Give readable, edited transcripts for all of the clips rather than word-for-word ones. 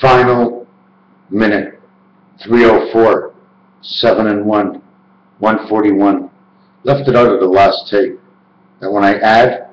Final minute, 3:04, 7 and 1, 141. Left it out of the last tape. That when I add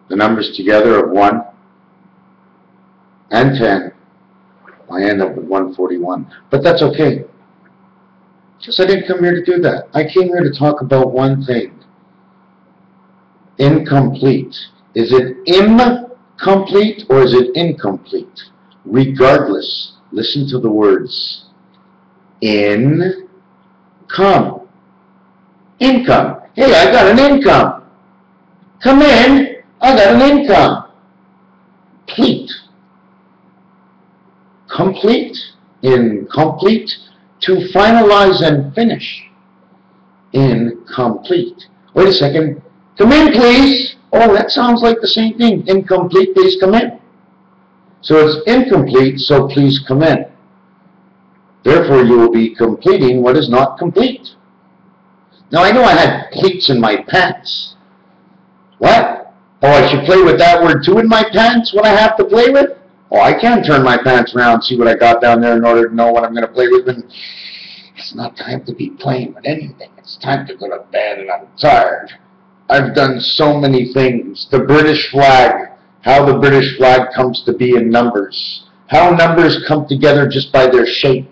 the numbers together of 1 and 10, I end up with 141. But that's okay, because I didn't come here to do that. I came here to talk about one thing. Incomplete. Is it incomplete or is it incomplete? Regardless, listen to the words. Income. Income. Hey, I got an income. Come in, I got an income. Complete. Complete. Incomplete. To finalize and finish. Incomplete. Wait a second. Come in, please. Oh, that sounds like the same thing. Incomplete, please come in. So it's incomplete, so please come in. Therefore, you will be completing what is not complete. Now, I know I had pleats in my pants. What? Oh, I should play with that word too in my pants? What I have to play with? Oh, I can turn my pants around and see what I got down there in order to know what I'm going to play with. And it's not time to be playing with anything. It's time to go to bed, and I'm tired. I've done so many things. The British flag, how the British flag comes to be in numbers. How numbers come together just by their shape.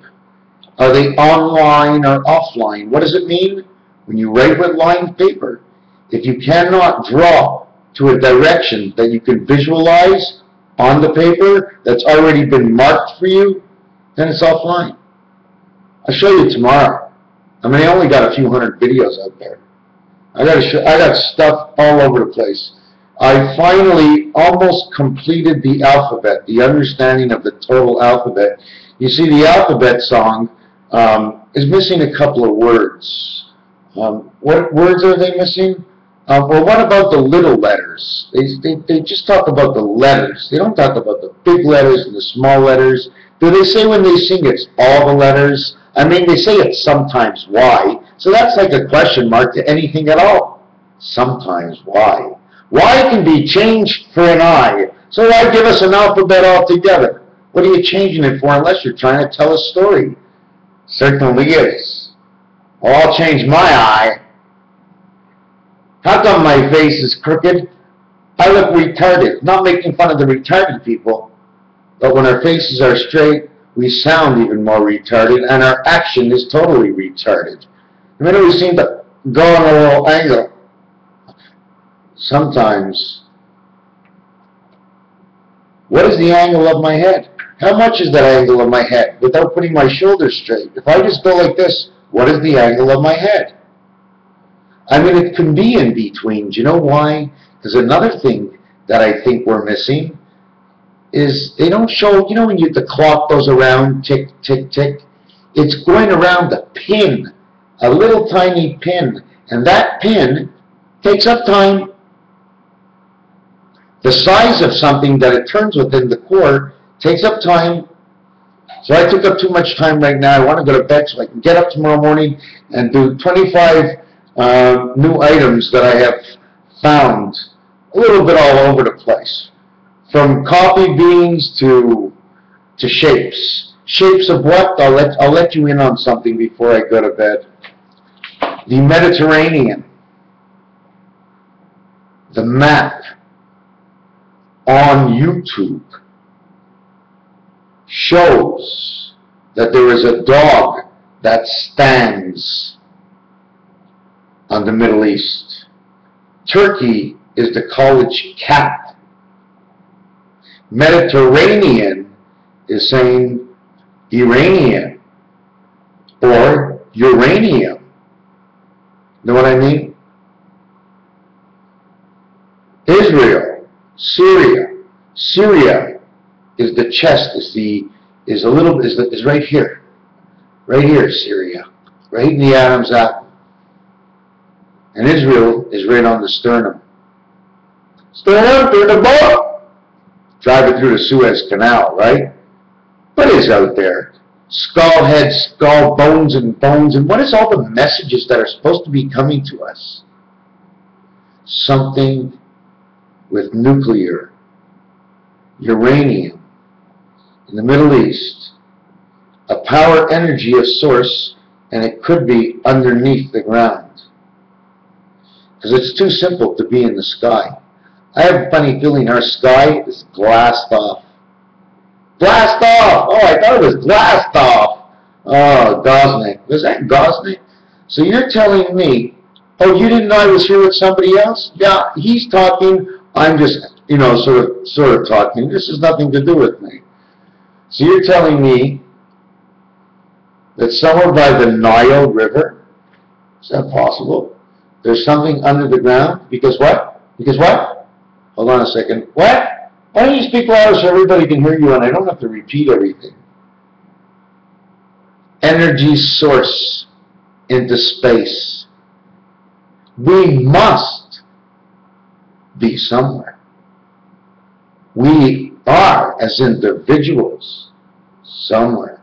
Are they online or offline? What does it mean? When you write with lined paper, if you cannot draw to a direction that you can visualize on the paper that's already been marked for you, then it's offline. I'll show you tomorrow. I mean, I only got a few hundred videos out there. I got stuff all over the place. I finally almost completed the alphabet, the understanding of the total alphabet. You see, the alphabet song is missing a couple of words. What words are they missing? Well, what about the little letters? They just talk about the letters. They don't talk about the big letters and the small letters. Do they say when they sing it's all the letters? I mean, they say it's sometimes why. So that's like a question mark to anything at all. Sometimes why. Why can be changed for an I. So why give us an alphabet altogether? What are you changing it for unless you're trying to tell a story? Certainly is. Well, I'll change my eye. How come my face is crooked? I look retarded. Not making fun of the retarded people, but when our faces are straight, we sound even more retarded, and our action is totally retarded. The minute we seem to go on a little angle, sometimes, what is the angle of my head? How much is that angle of my head without putting my shoulders straight? If I just go like this, what is the angle of my head? I mean, it can be in between. Do you know why? Because another thing that I think we're missing is they don't show, you know, when the clock goes around, tick, tick, tick, it's going around the pin, a little tiny pin, and that pin takes up time. The size of something that it turns within the core takes up time. So I took up too much time right now. I want to go to bed so I can get up tomorrow morning and do 25 new items that I have found a little bit all over the place. From coffee beans to shapes. Shapes of what? I'll let you in on something before I go to bed. The Mediterranean. The map on YouTube shows that there is a dog that stands on the Middle East. Turkey is the college cap. Mediterranean is saying Iranian or uranium. Know what I mean? Israel, Syria. Syria is the chest, is right here. Right here, Syria. Right in the Adam's apple. And Israel is right on the sternum. Sternum through the boat. Driving through the Suez Canal, right? What is out there? Skull, head, skull, bones, and what is all the messages that are supposed to be coming to us? Something with nuclear, uranium, in the Middle East, a power energy of source, and it could be underneath the ground. Because it's too simple to be in the sky. I have a funny feeling our sky is glassed off. Glassed off! Oh, I thought it was glassed off. Oh, Gosnick. Was that Gosnick? So you're telling me, oh, you didn't know I was here with somebody else? Yeah, he's talking. I'm just, you know, sort of talking. This has nothing to do with me. So you're telling me that somewhere by the Nile River, is that possible? There's something under the ground? Because what? Because what? Hold on a second. What? Why don't you speak louder so everybody can hear you and I don't have to repeat everything? Energy source into space. We must be somewhere. We are, as individuals, somewhere.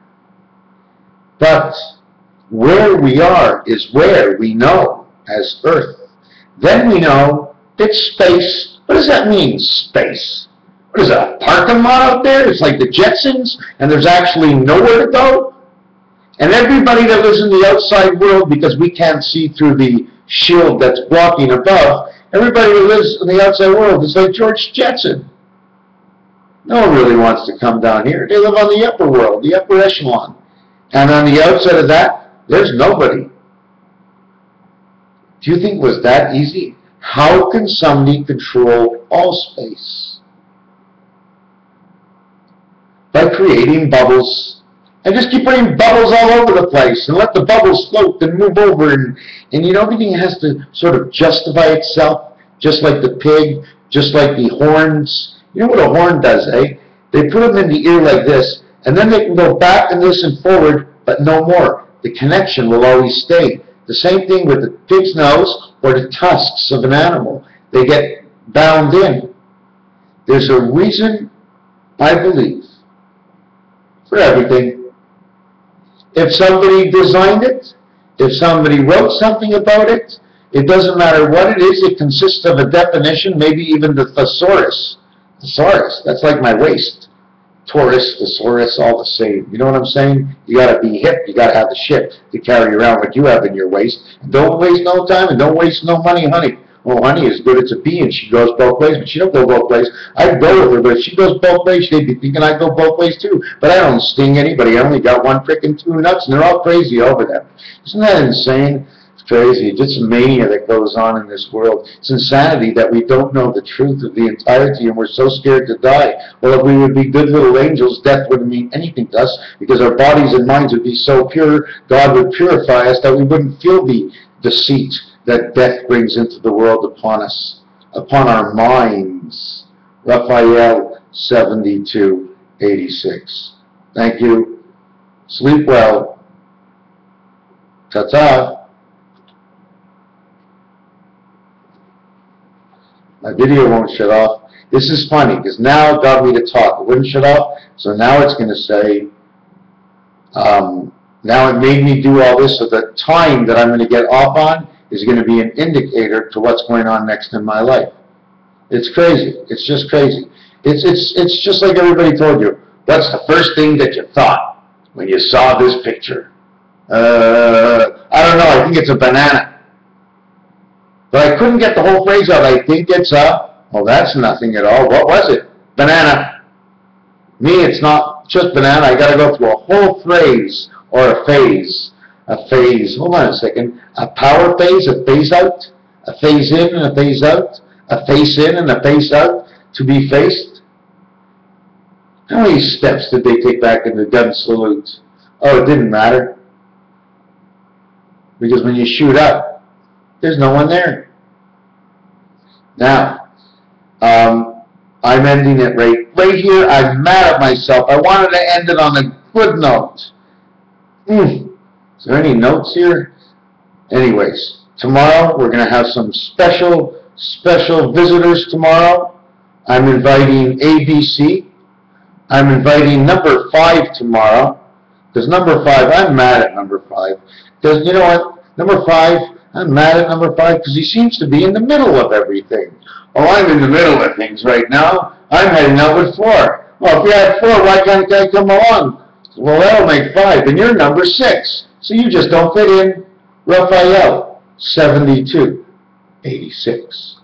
But where we are is where we know as Earth. Then we know it's space. What does that mean, space? What is that, a parking lot out there? It's like the Jetsons, and there's actually nowhere to go? And everybody that lives in the outside world, because we can't see through the shield that's blocking above, everybody that lives in the outside world is like George Jetson. No one really wants to come down here. They live on the upper world, the upper echelon. And on the outside of that, there's nobody. Do you think it was that easy? How can somebody control all space? By creating bubbles. And just keep putting bubbles all over the place and let the bubbles float and move over. And you know, everything has to sort of justify itself, just like the pig, just like the horns. You know what a horn does, eh? They put them in the ear like this, and then they can go back and listen forward, but no more. The connection will always stay. The same thing with the pig's nose or the tusks of an animal. They get bound in. There's a reason, I believe, for everything. If somebody designed it, if somebody wrote something about it, it doesn't matter what it is, it consists of a definition, maybe even the thesaurus. Thesaurus, that's like my waist. Taurus, thesaurus, all the same. You know what I'm saying? You gotta be hip, you gotta have the shit to carry around what you have in your waist. And don't waste no time and don't waste no money, honey. Oh, honey is good as a bee and she goes both ways, but she don't go both ways. I'd go with her, but if she goes both ways, she'd be thinking I'd go both ways too. But I don't sting anybody. I only got one frickin' two nuts and they're all crazy over them. Isn't that insane? It's crazy. It's just mania that goes on in this world. It's insanity that we don't know the truth of the entirety and we're so scared to die. Well, if we would be good little angels, death wouldn't mean anything to us because our bodies and minds would be so pure, God would purify us that we wouldn't feel the deceit that death brings into the world upon us, upon our minds. Raphael 72:86. Thank you. Sleep well. Ta-ta. My video won't shut off. This is funny, because now it got me to talk. It wouldn't shut off, so now it's going to say, now it made me do all this, so the time that I'm going to get off on is going to be an indicator to what's going on next in my life. It's crazy. It's just crazy. It's just like everybody told you. What's the first thing that you thought when you saw this picture? I don't know. I think it's a banana. But I couldn't get the whole phrase out. I think it's a, well, that's nothing at all. What was it? Banana. Me, it's not just banana. I got to go through a whole phrase or a phase. A phase. Hold on a second. A power phase, a phase out, a phase in and a phase out, a face in and a face out to be faced. How many steps did they take back in the gun salute? Oh, it didn't matter. Because when you shoot up, there's no one there. Now, I'm ending it right here. I'm mad at myself. I wanted to end it on a good note. Is there any notes here? Anyways, tomorrow we're going to have some special visitors tomorrow. I'm inviting ABC. I'm inviting number 5 tomorrow. Because number 5, I'm mad at number 5. Because you know what? Number 5, I'm mad at number 5 because he seems to be in the middle of everything. Oh, I'm in the middle of things right now. I'm heading out with 4. Well, if you have 4, why can't I come along? Well, that'll make 5, and you're number 6. So you just don't fit in. Raphael, 72, 86.